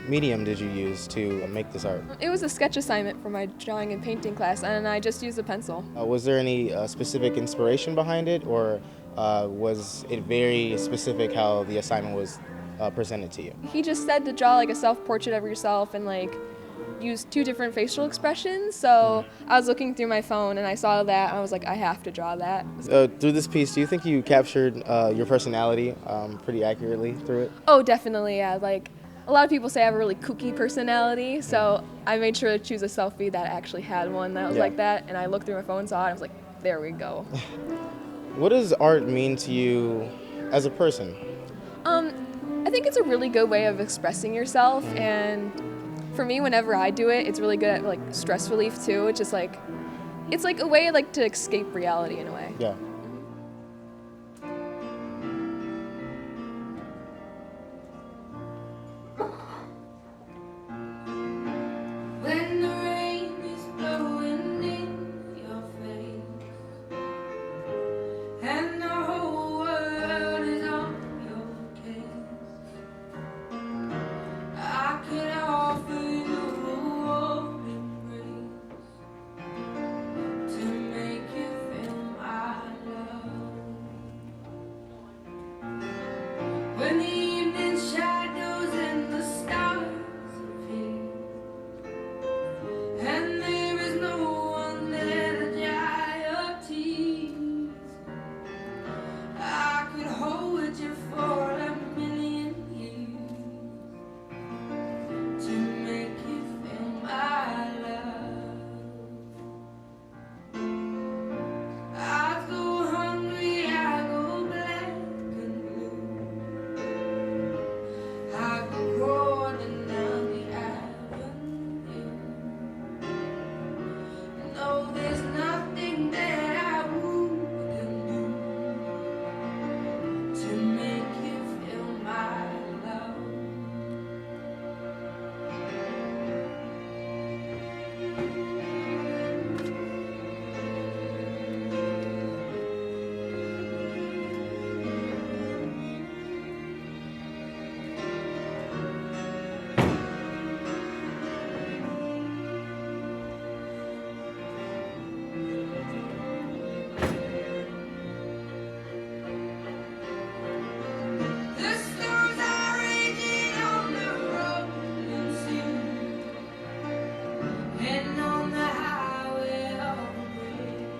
medium did you use to make this art? It was a sketch assignment for my drawing and painting class, and I just used a pencil. Was there any specific inspiration behind it, or was it very specific how the assignment was presented to you? He just said to draw like a self-portrait of yourself and like use two different facial expressions. So I was looking through my phone and I saw that and I was like, I have to draw that. Through this piece, do you think you captured your personality pretty accurately through it? Oh, definitely, yeah. Like a lot of people say I have a really kooky personality, so I made sure to choose a selfie that actually had one that was Yeah. like that. And I looked through my phone, saw it, and I was like, there we go. What does art mean to you as a person? I think it's a really good way of expressing yourself, and for me, whenever I do it, it's really good at like stress relief too. It's like a way like to escape reality in a way. Yeah. When the rain is blowing in your face and the whole world is on your case, I could offer you a warm embrace to make you feel my love. When the evening shadows and the stars appear, and there is no one there to dry your tears, I could hold you for a million years to make you feel my love. I go hungry, I go black and blue, I go crawling down the avenue. No, there's nothing that I wouldn't do to make you feel my love. The storms are raging on the rolling sea, and on the highway of regret.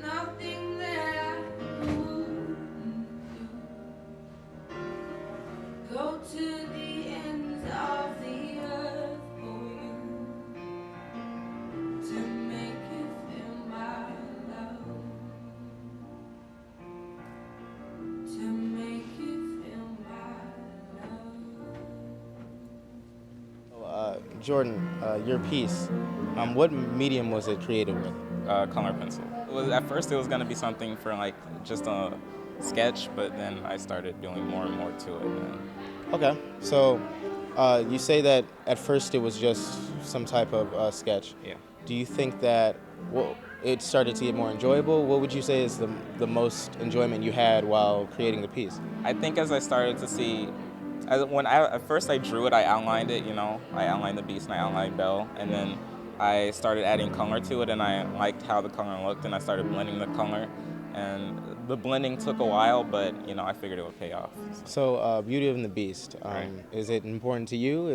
Nothing that I wouldn't do. Go to the ends of the earth for you to make you feel my love. To make you feel my love. Jordan, your piece, what medium was it created with? Color pencil. At first it was going to be something for like just a sketch, but then I started doing more and more to it. And Okay, so you say that at first it was just some type of sketch. yeah. Do you think that it started to get more enjoyable? What would you say is the most enjoyment you had while creating the piece? I think as I started to see, at first I drew it, I outlined it, I outlined the beast and I outlined Belle, and then I started adding color to it, and I liked how the color looked, and I started blending the color, and the blending took a while, but I figured it would pay off. So, Beauty and the Beast, Right. is it important to you?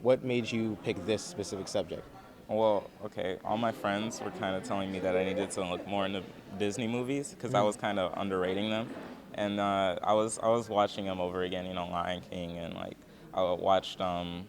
What made you pick this specific subject? Well, okay, all my friends were kind of telling me that I needed to look more into Disney movies because I was kind of underrating them, and I was watching them over again, Lion King, and like I watched One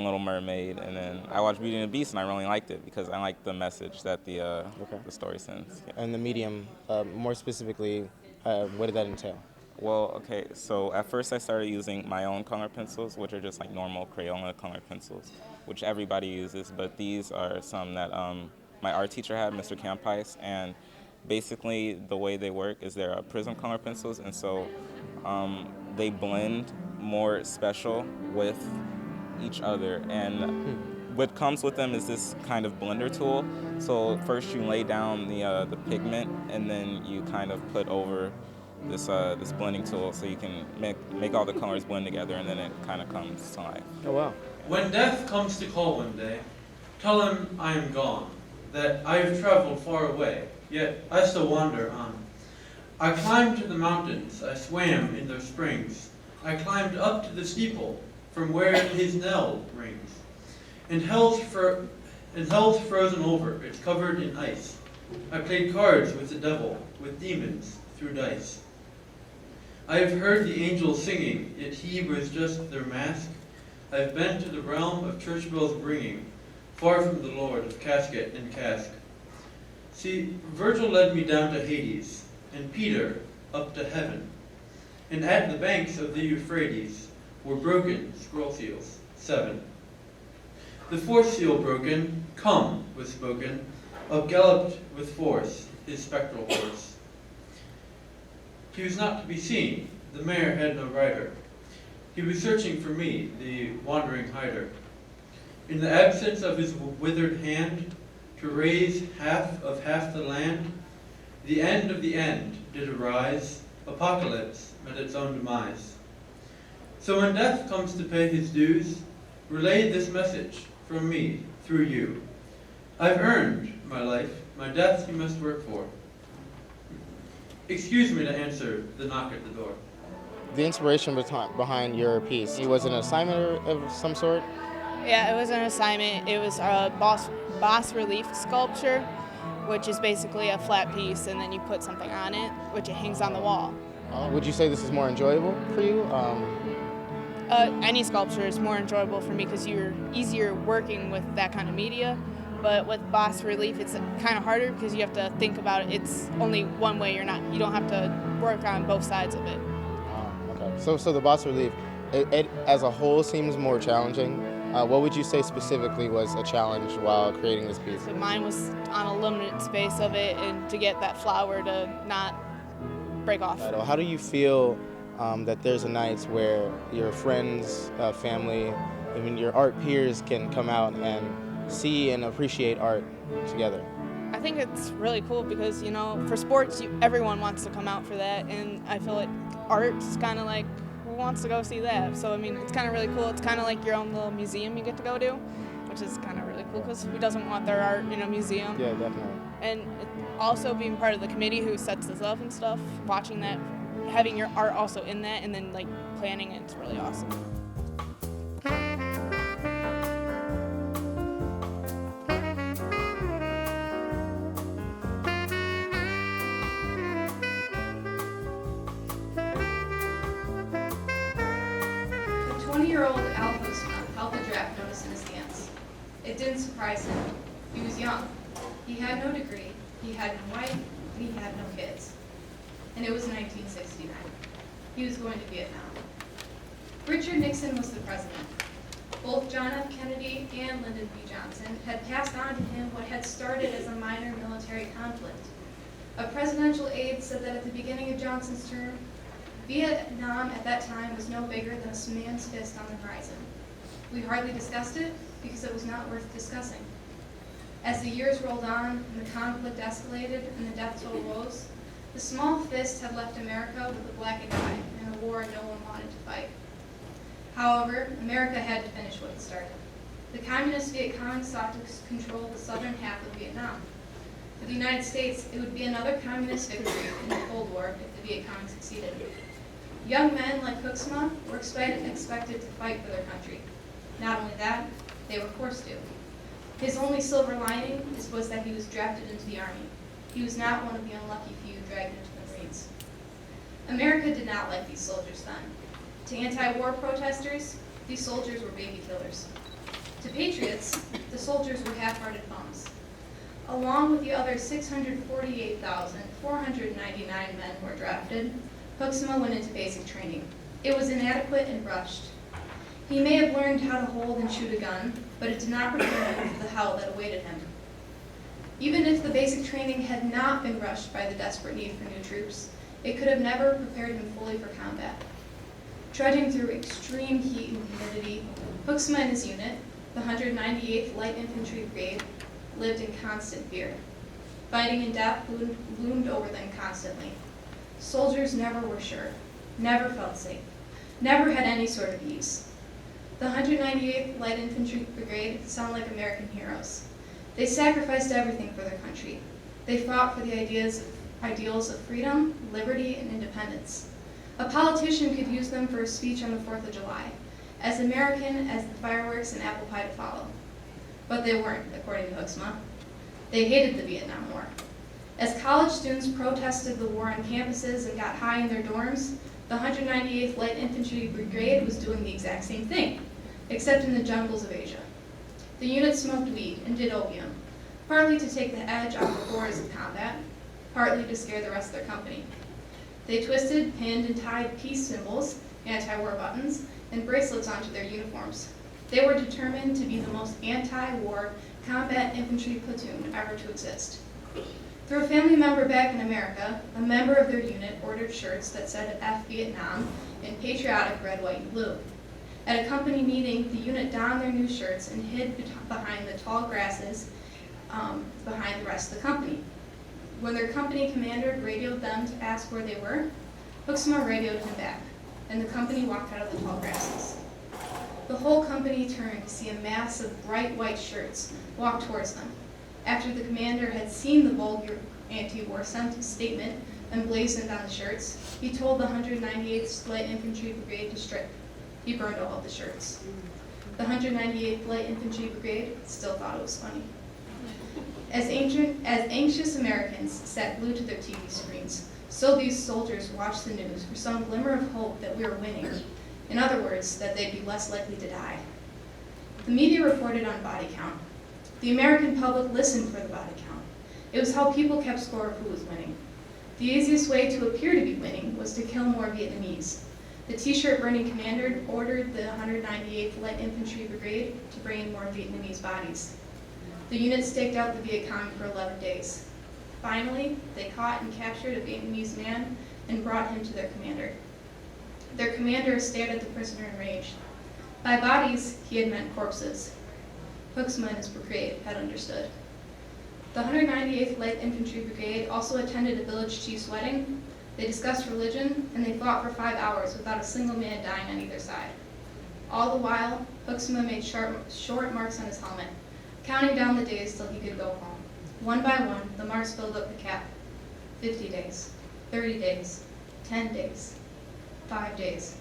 Little Mermaid, and then I watched Beauty and the Beast, and I really liked it because I liked the message that the story sends. Yeah. And the medium, more specifically, what did that entail? Well, okay, so at first I started using my own color pencils, which are just like normal Crayola color pencils, which everybody uses, but these are some that my art teacher had, Mr. Campice, and basically the way they work is they're prism color pencils, and so they blend more special with each other, and what comes with them is this kind of blender tool. So first you lay down the pigment, and then you kind of put over this blending tool, so you can make all the colors blend together, and then it kind of comes to life. Oh, wow. When death comes to call one day, tell him I am gone, that I have traveled far away, yet I still wander on. I climbed to the mountains, I swam in their springs, I climbed up to the steeple, from where his knell rings. And hell's frozen over, it's covered in ice. I played cards with the devil, with demons, through dice. I have heard the angels singing, yet he was just their mask. I have been to the realm of church bells ringing, far from the Lord of casket and cask. See, Virgil led me down to Hades, and Peter up to heaven. And at the banks of the Euphrates were broken scroll seals, 7. The fourth seal broken, come, was spoken, up-galloped with force his spectral horse. He was not to be seen, the mare had no rider. He was searching for me, the wandering hider. In the absence of his withered hand, to raise half of half the land, the end of the end did arise, apocalypse met its own demise. So when death comes to pay his dues, relay this message from me through you. I've earned my life, my death you must work for. Excuse me to answer the knock at the door. The inspiration behind your piece, was it an assignment of some sort? Yeah, it was an assignment. It was a boss relief sculpture, which is basically a flat piece, and then you put something on it, which it hangs on the wall. Would you say this is more enjoyable for you? Any sculpture is more enjoyable for me because you're easier working with that kind of media. But with boss relief, it's kind of harder because you have to think about it. It's only one way. You don't have to work on both sides of it. Okay. So the boss relief, it as a whole seems more challenging. What would you say specifically was a challenge while creating this piece? So mine was on a limited space of it, and to get that flower to not break off. How do you feel that there's a night where your friends, family, even your art peers can come out and see and appreciate art together? I think it's really cool because, for sports, everyone wants to come out for that, and I feel like art's kind of like, who wants to go see that? So, it's kind of really cool. It's kind of like your own little museum you get to go to, which is kind of really cool because who doesn't want their art in a museum? Yeah, definitely. And also being part of the committee who sets this up and stuff, watching that, having your art also in that, and then planning it, it's really awesome. The 20-year-old Alpha Draft noticed in his dance. It didn't surprise him. He was young. He had no degree. He had no wife, and he had no kids. And it was 1969. He was going to Vietnam. Richard Nixon was the president. Both John F. Kennedy and Lyndon B. Johnson had passed on to him what had started as a minor military conflict. A presidential aide said that at the beginning of Johnson's term, Vietnam at that time was no bigger than a man's fist on the horizon. We hardly discussed it because it was not worth discussing. As the years rolled on and the conflict escalated and the death toll rose, the small fist had left America with a blackened eye and a war no one wanted to fight. However, America had to finish what it started. The communist Viet Cong sought to control the southern half of Vietnam. For the United States, it would be another communist victory in the Cold War if the Viet Cong succeeded. Young men like Hoeksma were expected to fight for their country. Not only that, they were forced to. His only silver lining was that he was drafted into the Army. He was not one of the unlucky few dragged into the Marines. America did not like these soldiers then. To anti-war protesters, these soldiers were baby killers. To patriots, the soldiers were half-hearted bums. Along with the other 648,499 men who were drafted, Hoeksma went into basic training. It was inadequate and rushed. He may have learned how to hold and shoot a gun, but it did not prepare him for the hell that awaited him. Even if the basic training had not been rushed by the desperate need for new troops, it could have never prepared him fully for combat. Trudging through extreme heat and humidity, Hoeksma and his unit, the 198th Light Infantry Brigade, lived in constant fear. Fighting and death loomed over them constantly. Soldiers never were sure, never felt safe, never had any sort of ease. The 198th Light Infantry Brigade sound like American heroes. They sacrificed everything for their country. They fought for the ideals of freedom, liberty, and independence. A politician could use them for a speech on the 4th of July, as American as the fireworks and apple pie to follow. But they weren't, according to Huxma. They hated the Vietnam War. As college students protested the war on campuses and got high in their dorms, the 198th Light Infantry Brigade was doing the exact same thing, except in the jungles of Asia. The unit smoked weed and did opium, partly to take the edge off the horrors of combat, partly to scare the rest of their company. They twisted, pinned, and tied peace symbols, anti-war buttons, and bracelets onto their uniforms. They were determined to be the most anti-war combat infantry platoon ever to exist. Through a family member back in America, a member of their unit ordered shirts that said F Vietnam in patriotic red, white, and blue. At a company meeting, the unit donned their new shirts and hid behind the tall grasses behind the rest of the company. When their company commander radioed them to ask where they were, Huxma radioed him back, and the company walked out of the tall grasses. The whole company turned to see a mass of bright white shirts walk towards them. After the commander had seen the vulgar anti-war statement emblazoned on the shirts, he told the 198th Light Infantry Brigade to strip. He burned all of the shirts. The 198th Light Infantry Brigade still thought it was funny. As anxious Americans sat glued to their TV screens, so these soldiers watched the news for some glimmer of hope that we were winning. In other words, that they'd be less likely to die. The media reported on body count. The American public listened for the body count. It was how people kept score of who was winning. The easiest way to appear to be winning was to kill more Vietnamese. The t-shirt burning commander ordered the 198th Light Infantry Brigade to bring in more Vietnamese bodies. The unit staked out the Viet Cong for 11 days. Finally, they caught and captured a Vietnamese man and brought him to their commander. Their commander stared at the prisoner enraged. By bodies, he had meant corpses. Huxma and his brigade had understood. The 198th Light Infantry Brigade also attended a village chief's wedding. They discussed religion, and they fought for 5 hours without a single man dying on either side. All the while, Huxma made short marks on his helmet, counting down the days till he could go home. One by one, the marks filled up the cap. 50 days, 30 days, 10 days, 5 days.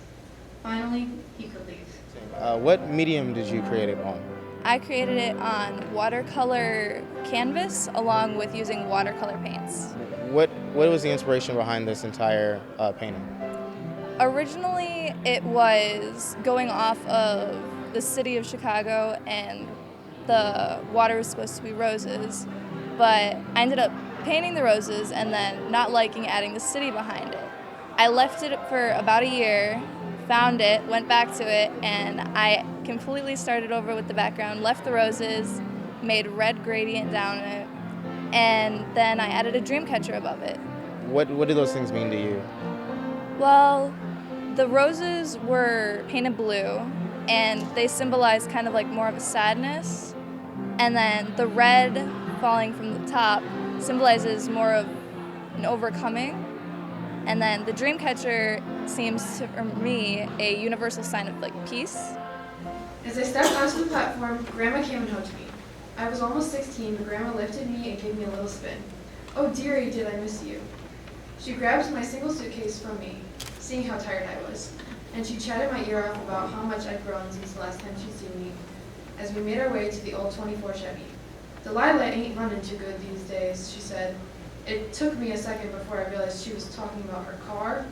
Finally, he could leave. What medium did you create it on? I created it on watercolor canvas along with using watercolor paints. What was the inspiration behind this entire painting? Originally, it was going off of the city of Chicago, and the water was supposed to be roses, but I ended up painting the roses and then not liking adding the city behind it. I left it for about a year, found it, went back to it, and I completely started over with the background, left the roses, made red gradient down it, and then I added a dream catcher above it. What do those things mean to you? Well, the roses were painted blue, and they symbolize kind of like more of a sadness, and then the red falling from the top symbolizes more of an overcoming, and then the dream catcher seems to, for me, a universal sign of like peace. As I stepped onto the platform, Grandma came and hugged me. I was almost 16, but Grandma lifted me and gave me a little spin. Oh dearie, did I miss you. She grabbed my single suitcase from me, seeing how tired I was, and she chatted my ear off about how much I'd grown since the last time she'd seen me, as we made our way to the old 24 Chevy. Delilah ain't running too good these days, she said. It took me a second before I realized she was talking about her car,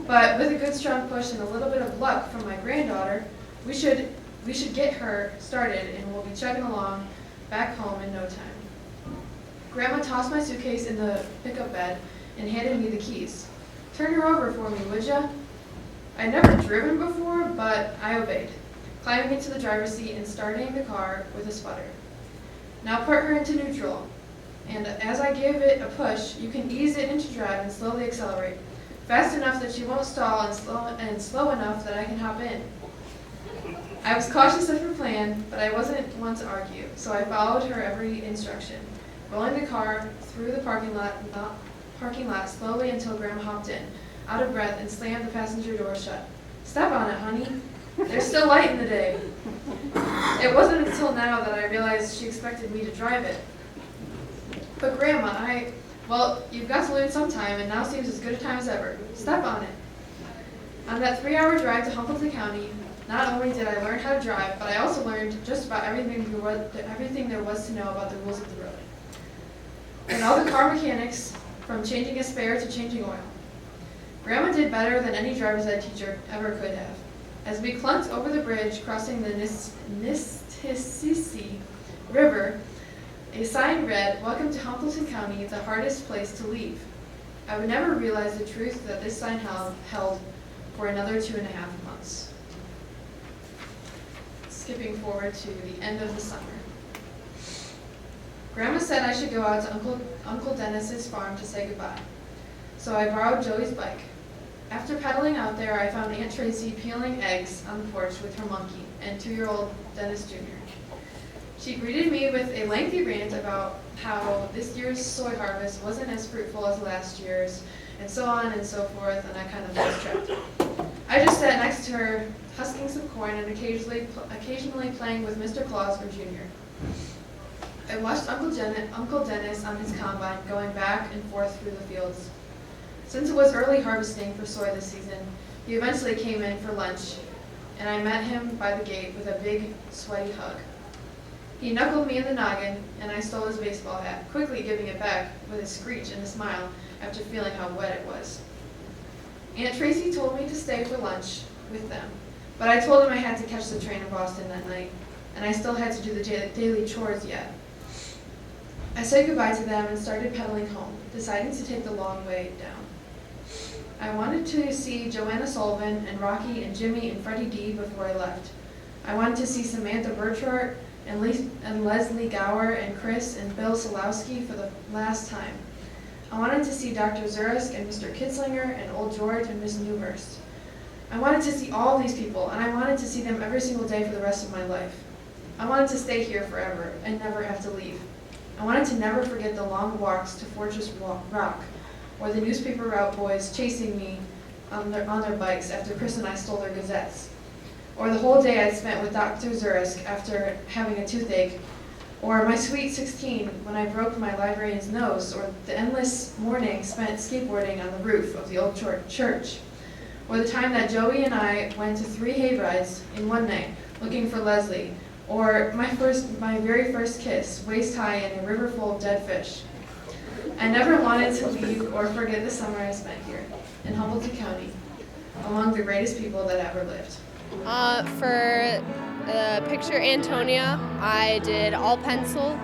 but with a good strong push and a little bit of luck from my granddaughter, we should get her started and we'll be chugging along back home in no time. Grandma tossed my suitcase in the pickup bed and handed me the keys. Turn her over for me, would ya? I'd never driven before, but I obeyed, climbing into the driver's seat and starting the car with a sputter. Now put her into neutral, and as I give it a push, you can ease it into drive and slowly accelerate, fast enough that she won't stall and slow enough that I can hop in. I was cautious of her plan, but I wasn't one to argue, so I followed her every instruction, rolling the car through the parking lot parking lot slowly until Grandma hopped in, out of breath, and slammed the passenger door shut. Step on it, honey. There's still light in the day. It wasn't until now that I realized she expected me to drive it. But Grandma, well, you've got to learn sometime, and now seems as good a time as ever. Step on it. On that 3-hour drive to Humboldt County, not only did I learn how to drive, but I also learned just about everything there was to know about the rules of the road. And all the car mechanics, from changing a spare to changing oil. Grandma did better than any driver's ed teacher ever could have. As we clunked over the bridge crossing the Nistisisi River, a sign read, "Welcome to Humboldt County, the hardest place to leave." I would never realize the truth that this sign held for another 2.5 months. Skipping forward to the end of the summer. Grandma said I should go out to Uncle Dennis's farm to say goodbye. So I borrowed Joey's bike. After pedaling out there, I found Aunt Tracy peeling eggs on the porch with her monkey and 2-year-old Dennis Jr. She greeted me with a lengthy rant about how this year's soy harvest wasn't as fruitful as last year's, and so on and so forth, and I kind of lost track. I just sat next to her, husking some corn and occasionally playing with Mr. Claus or Junior. I watched Uncle Dennis on his combine going back and forth through the fields. Since it was early harvesting for soy this season, he eventually came in for lunch, and I met him by the gate with a big, sweaty hug. He knuckled me in the noggin, and I stole his baseball hat, quickly giving it back with a screech and a smile after feeling how wet it was. Aunt Tracy told me to stay for lunch with them, but I told him I had to catch the train to Boston that night, and I still had to do the daily chores yet. I said goodbye to them and started pedaling home, deciding to take the long way down. I wanted to see Joanna Sullivan and Rocky and Jimmy and Freddie D before I left. I wanted to see Samantha Burchart and Leslie Gower and Chris and Bill Solowski for the last time. I wanted to see Dr. Zurisk and Mr. Kitzlinger and Old George and Miss Newhurst. I wanted to see all of these people, and I wanted to see them every single day for the rest of my life. I wanted to stay here forever and never have to leave. I wanted to never forget the long walks to Fortress Rock, or the newspaper route boys chasing me on their bikes after Chris and I stole their gazettes, or the whole day I'd spent with Dr. Zurisk after having a toothache, or my sweet 16 when I broke my librarian's nose, or the endless morning spent skateboarding on the roof of the old church, or the time that Joey and I went to 3 hay rides in one night looking for Leslie, or my very first kiss, waist high in a river full of dead fish. I never wanted to leave or forget the summer I spent here in Humboldt County, among the greatest people that ever lived. For the picture Antonia, I did all pencil,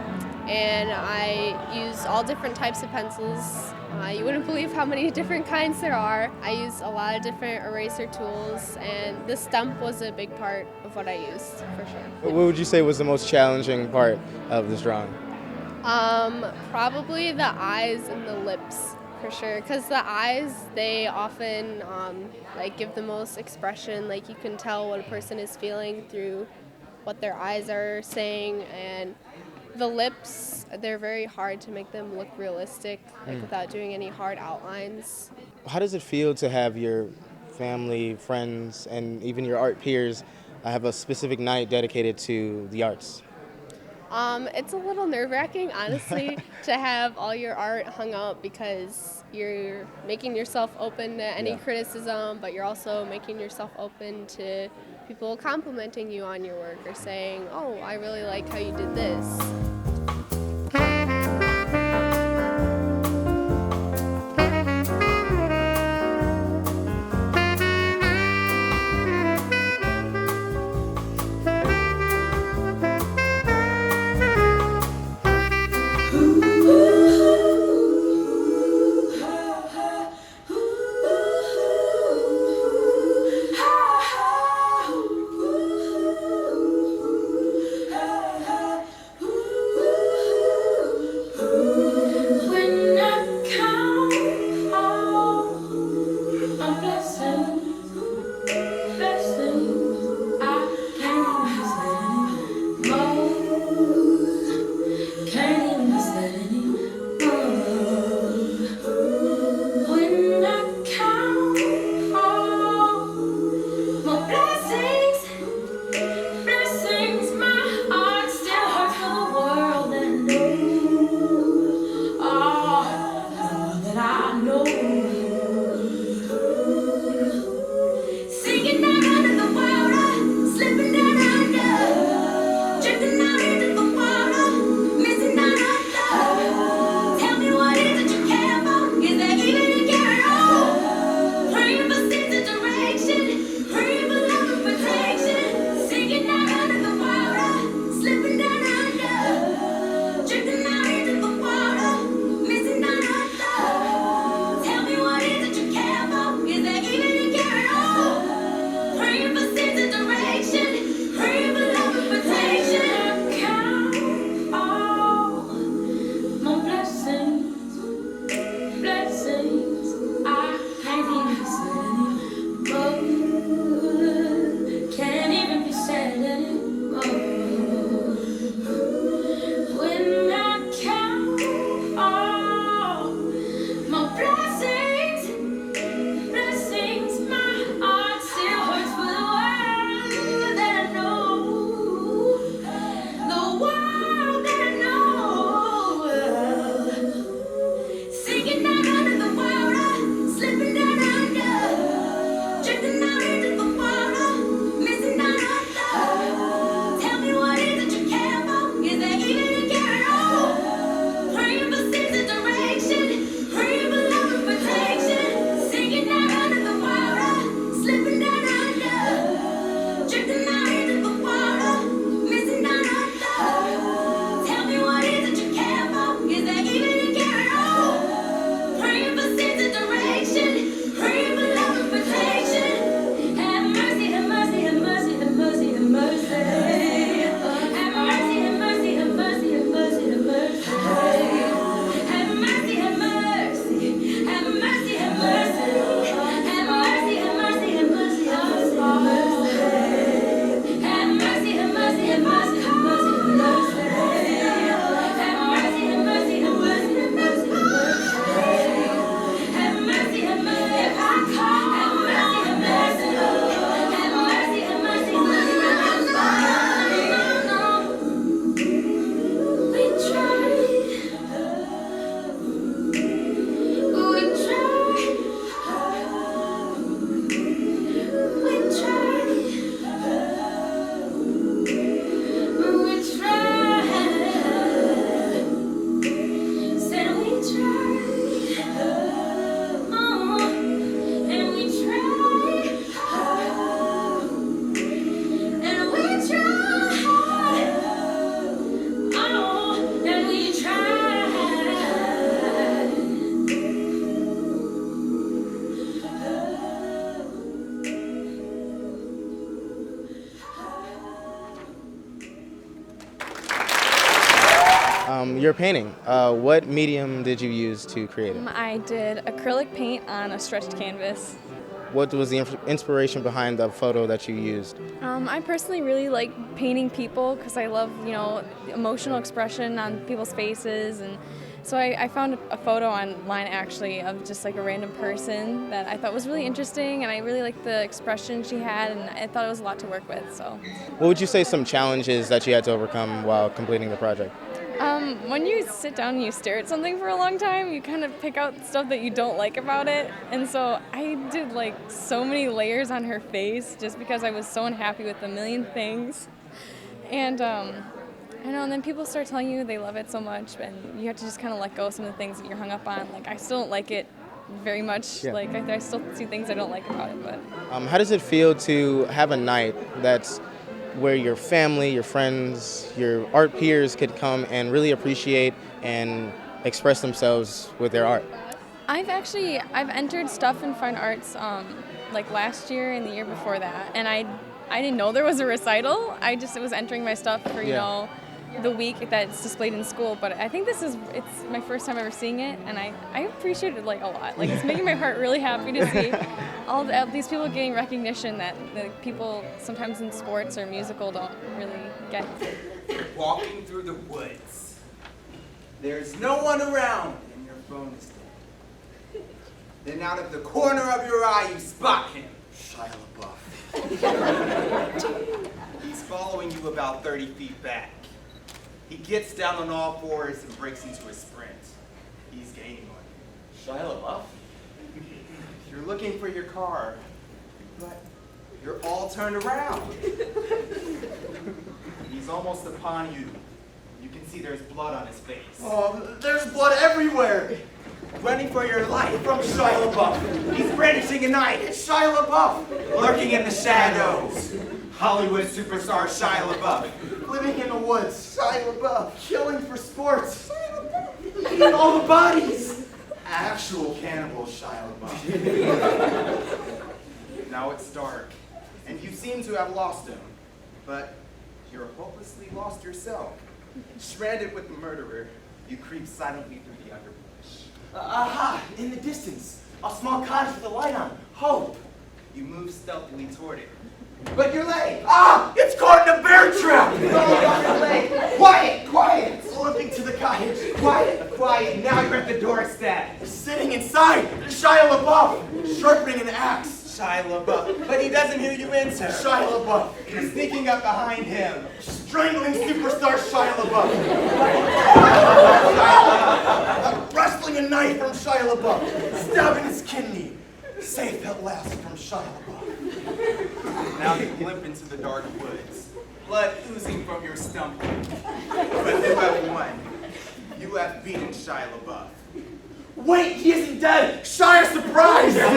and I used all different types of pencils. You wouldn't believe how many different kinds there are. I used a lot of different eraser tools, and the stump was a big part of what I used, for sure. What would you say was the most challenging part of this drawing? Probably the eyes and the lips, for sure, because the eyes, they often give the most expression. Like, you can tell what a person is feeling through what their eyes are saying, and the lips, they're very hard to make them look realistic, without doing any hard outlines. How does it feel to have your family, friends, and even your art peers have a specific night dedicated to the arts? It's a little nerve-wracking, honestly, to have all your art hung up, because you're making yourself open to any criticism, but you're also making yourself open to people complimenting you on your work or saying, "Oh, I really like how you did this." Your painting. What medium did you use to create it? I did acrylic paint on a stretched canvas. What was the inspiration behind the photo that you used? I personally really like painting people because I love, emotional expression on people's faces, and so I found a photo online actually of just like a random person that I thought was really interesting, and I really liked the expression she had, and I thought it was a lot to work with. So, What would you say some challenges that you had to overcome while completing the project? when you sit down and you stare at something for a long time, you kind of pick out stuff that you don't like about it. And so I did like so many layers on her face just because I was so unhappy with a million things. And I know, and then people start telling you they love it so much, and you have to just kind of let go of some of the things that you're hung up on. Like, I still don't like it very much. Yeah. Like, I still see things I don't like about it, but How does it feel to have a night that's where your family, your friends, your art peers could come and really appreciate and express themselves with their art? I've entered stuff in fine arts like last year and the year before that, and I didn't know there was a recital. It was entering my stuff for the week that it's displayed in school. But I think it's my first time ever seeing it, and I appreciate it like a lot. Like, it's making my heart really happy to see all these people getting recognition that people sometimes in sports or musical don't really get. Walking through the woods. There's no one around, and your phone is dead. Then out of the corner of your eye, you spot him. Shia LaBeouf. He's following you about 30 feet back. He gets down on all fours and breaks into a sprint. He's gaining on you. Shia LaBeouf? You're looking for your car, but you're all turned around. He's almost upon you. You can see there's blood on his face. Oh, there's blood everywhere! Running for your life from Shia LaBeouf. He's brandishing a knife. It's Shia LaBeouf. Lurking in the shadows. Hollywood superstar Shia LaBeouf. Living in the woods. Shia LaBeouf. Killing for sports. Shia LaBeouf. Eating all the bodies. Actual cannibal Shia LaBeouf. Now it's dark, and you seem to have lost him. But you're hopelessly lost yourself. Stranded with the murderer, you creep silently through the underbrush. Aha! In the distance, a small cottage with a light on. Hope! You move stealthily toward it. But you're late! Ah! It's caught in a bear trap! No, you're late! Quiet! Quiet! Slipping to the cottage. Quiet! Quiet! Now you're at the doorstep. Sitting inside, Shia LaBeouf, sharpening an axe. Shia LaBeouf, but he doesn't hear you enter. Shia LaBeouf, you're sneaking up behind him, strangling superstar Shia LaBeouf. Wrestling a knife from Shia LaBeouf, stabbing his kidney. Safe at last from Shia LaBeouf. Now you limp into the dark woods, blood oozing from your stump. But you have won. You have beaten Shia LaBeouf. Wait, he isn't dead! Shia, surprise! And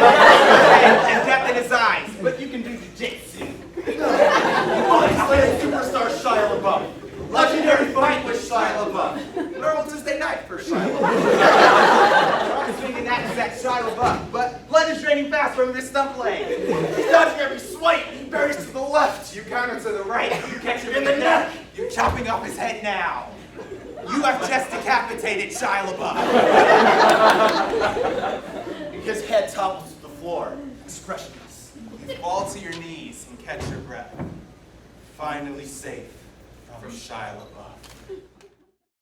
death in his eyes, but you can do jiu-jitsu. Body-slam superstar Shia LaBeouf. Legendary fight with Shia LaBeouf. Normal Tuesday night for Shia LaBeouf. Swinging axes at Shia LaBeouf, but blood is draining fast from his stump leg. He's dodging every swipe. He buries to the left. You counter to the right. You catch him in the neck. You're chopping off his head now. You have just decapitated Shia LaBeouf. His head topples to the floor, expressionless. You fall to your knees and catch your breath. Finally safe from Shia LaBeouf.